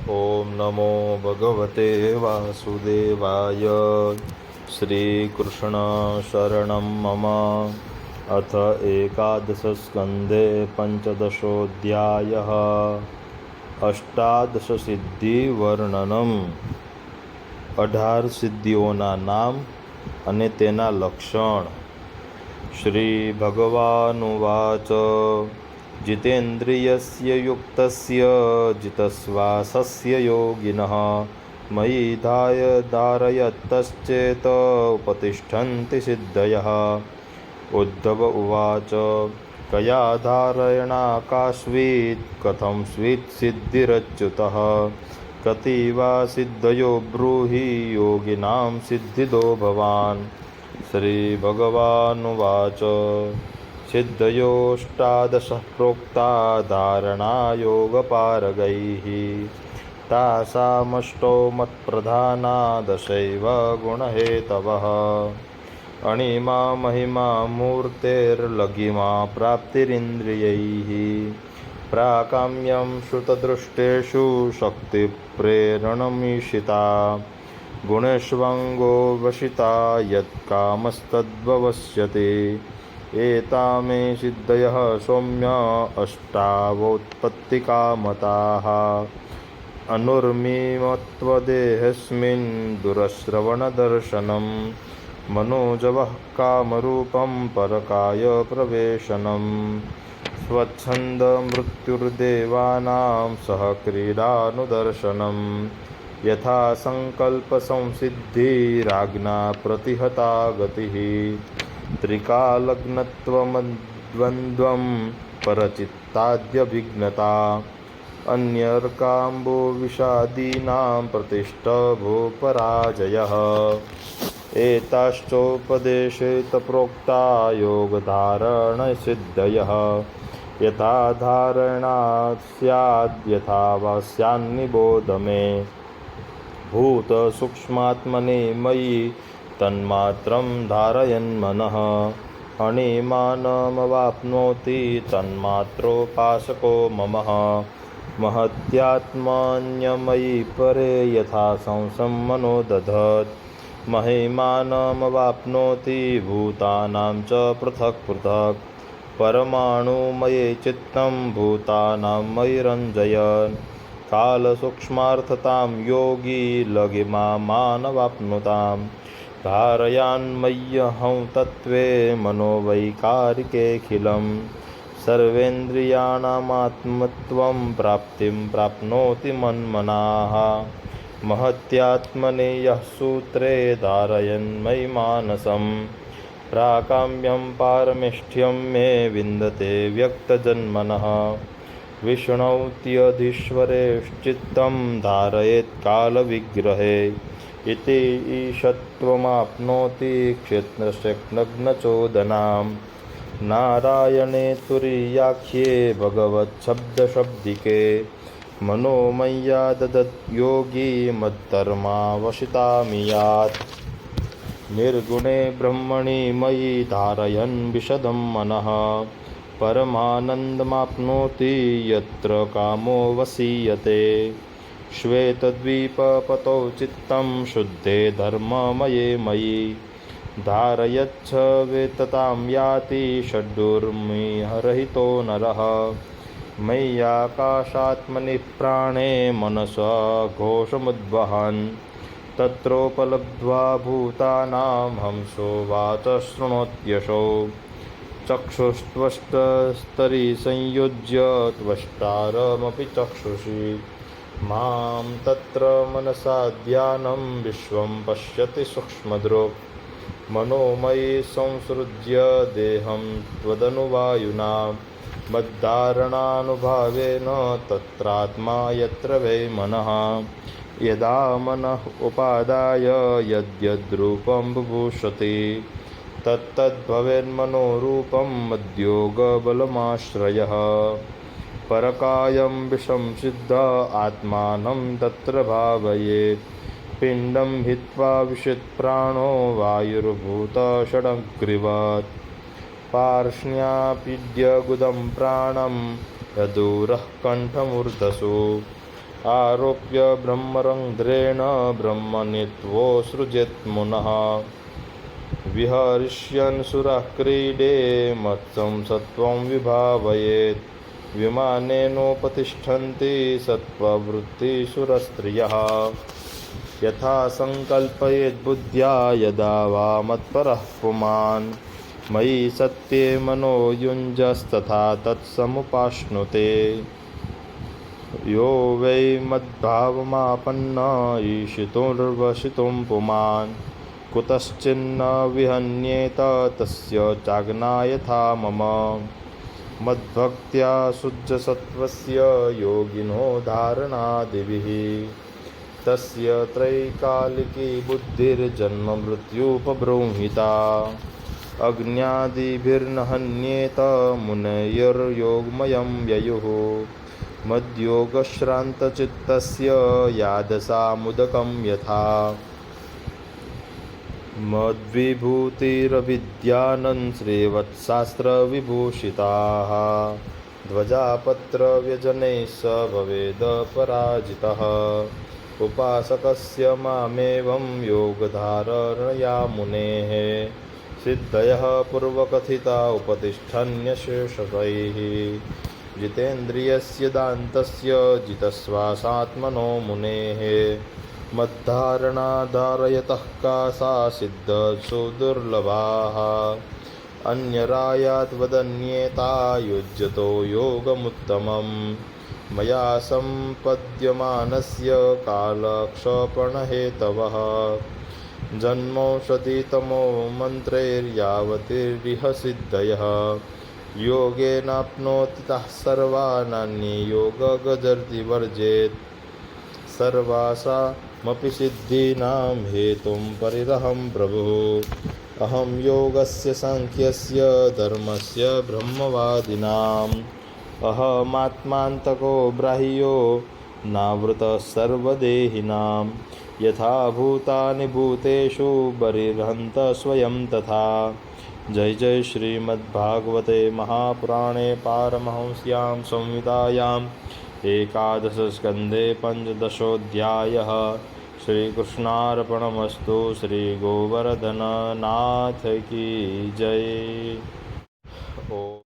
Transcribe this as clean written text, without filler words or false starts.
ओम नमो भगवते वासुदेवाय। श्रीकृष्ण शरणं मम। अथ एकादशस्कन्धे पञ्चदशोऽध्यायः। अष्टादशसिद्धिवर्णनम्। 18 સિદ્ધિઓના નામ અને તેના લક્ષણ. શ્રી ભગવાનુવાચ. जितेन्द्रियस्य युक्तस्य जितश्वासस्य योगिनः मयि धारयतश्चेत उपतिष्ठन्ति सिद्धयः। उद्धव उवाच. कया धारयणाकाश्वीत् कथं स्वीत् सिद्धिरच्युतः। कति वा सिद्धयो ब्रूहि योगिनां सिद्धिदो भवान्। श्रीभगवानुवाच. सिद्धयोऽष्टादशः प्रोक्ता धारणायोगपारगैः तासामष्टौ मत्प्रधाना दशैव गुणहेतवः। अणिमा महिमा मूर्तेर्लघिमा प्राप्तिरिन्द्रियैः प्राकाम्यं श्रुतदृष्टेषु शक्तिप्रेरणमीशिता गुणेष्वङ्गो वशिता यत्कामस्तद्ववस्यते। एतामे सिद्धयः सौम्य अष्टावोत्पत्तिकामताः अनुर्मिमत्वदेहस्मिन् दुरश्रवणदर्शनं मनोजवः कामरूपं परकाय प्रवेशनं स्वच्छन्दमृत्युर्देवानां सह क्रीडानुदर्शनं यथा संकल्पसंसिद्धिराज्ञा प्रतिहता गतिः त्रिकालग्नत्वमद्वन्द्वं परचित्ताद्यभिघ्नता अन्यर्काम्बो विषादीनां प्रतिष्ठभूपराजयः। एताश्चोपदेशेत प्रोक्ता योगधारणसिद्धयः यथा धारणा स्याद् यथा वा स्यान्निबोध मे। भूतसूक्ष्मात्मने मयि तन्मात्रं धारयन्मनः अणिमानमवाप्नोति तन्मात्रोपासको ममः। महत्यात्मन्यमयि परे यथा संसं मनो दधत् महिमानमवाप्नोति भूतानां च पृथक् पृथक्। परमाणुमये चित्तं भूतानां मयि रञ्जयन् कालसूक्ष्मार्थतां योगी लघिमानवाप्नुताम्। धारयान्मय्यहं तत्त्वे मनोवैकारिकेऽखिलं सर्वेन्द्रियाणामात्मत्वं प्राप्तिं प्राप्नोति मन्मनाः। महत्यात्मने यः सूत्रे धारयन्मयि मानसं प्राकाम्यं पारमेष्ठ्यं मे विन्दते व्यक्तजन्मनः। विष्णौत्यधीश्वरेश्चित्तं धारयेत् कालविग्रहे इति ईशत्वमाप्नोति क्षेत्रशक्नग्नचोदनां। नारायणे तुरीयाख्ये भगवच्छब्दशब्दिके मनोमय्या ददत् योगी मत्तर्मावशितामियात्। निर्गुणे ब्रह्मणि मयि धारयन् विशदं मनः परमानन्दमाप्नोति यत्र कामो वसीयते। श्वेतद्वीपपतौ चित्तं शुद्धे धर्ममये मयि धारयच्छ वेततां याति षड्डुर्मिहरहितो नरः। मय्याकाशात्मनि प्राणे मनसा घोषमुद्वहन् तत्रोपलब्ध्वा भूतानां हंसो वाच शृणोत्यशो। चक्षुस्त्वष्टस्तरी संयुज्य त्वष्टारमपि चक्षुषि मां तत्र मनसा ध्यानं विश्वं पश्यति सूक्ष्मदृक्। मनोमयि संसृज्य देहं त्वदनुवायुना मद्धारणानुभावेन तत्रात्मा यत्र वै मनः। यदा मनः उपादाय यद्यद्रूपं बुभूषति तत्तद्भवेन्मनोरूपं मद्योगबलमाश्रयः। परकायं विसंसिद्ध आत्मानं तत्र भावयेत् पिण्डं हित्वा विशित्प्राणो वायुर्भूतषडग्रिवत्। पार्ष्ण्यापीड्य गुदं प्राणं यदूरः कण्ठमूर्धसु आरोप्य ब्रह्मरन्ध्रेण ब्रह्मनित्वोऽसृजेत् मुनः विहरिष्यन् सुरः क्रीडे मत्सं सत्त्वं विभावयेत् विमानेनोपतिष्ठन्ति सत्त्ववृत्तिसुरस्त्रियः यथा सङ्कल्पयेद्बुद्ध्या यदा वा मत्परः पुमान् मयि सत्ये मनो युञ्जस्तथा तत्समुपाश्नुते यो वै मद्भावमापन्न ईशितुर्वशितुं पुमान् कुतश्चिन्न विहन्येत तस्य चाज्ञा यथा मम मद्भक्त्या शुद्धसत्त्वस्य योगिनो धारणादिभिः तस्य त्रैकालिकी बुद्धिर्जन्ममृत्युपबृंहिता अज्ञादिभिर्न हन्येत मुनयोर्योगमयं ययुः मद्योगश्रान्तचित्तस्य यादसामुदकं यथा मद्विभूतिरविद्यानं श्रीवत्शास्त्रविभूषिताः ध्वजापत्रव्यजनैः स भवेद पराजितः उपासकस्य मामेवं योगधारणया मुनेः सिद्धयः पूर्वकथिता उपतिष्ठन्यशेषतैः जितेन्द्रियस्य दान्तस्य जितश्वासात्मनो मुनेः मद्धारणा धारयतः का सा सिद्धसुदुर्लभाः अन्यरायाद्वदन्येता युज्यतो योगमुत्तमम् मया सम्पद्यमानस्य कालक्षपणहेतवः जन्मौषधितमो मन्त्रैर्यावतिरिह सिद्धयः योगेनाप्नोति तः सर्वानान्ये योगगजर्ति वर्जेत् सर्वासामपि सिद्धीनां हेतुं परिरहं प्रभुः अहं योगस्य सांख्यस्य धर्मस्य ब्रह्मवादिनाम् अहमात्मान्तको ब्राह्यो नावृतः सर्वदेहिनां यथा भूतानि भूतेषु बहिर्हन्त स्वयं तथा। जय जय श्रीमद्भागवते महापुराणे पारमहंस्यां संहितायाम् एकादशस्कन्धे पञ्चदशोऽध्यायः। श्रीकृष्णार्पणमस्तु। श्रीगोवर्धननाथ की जय। ओ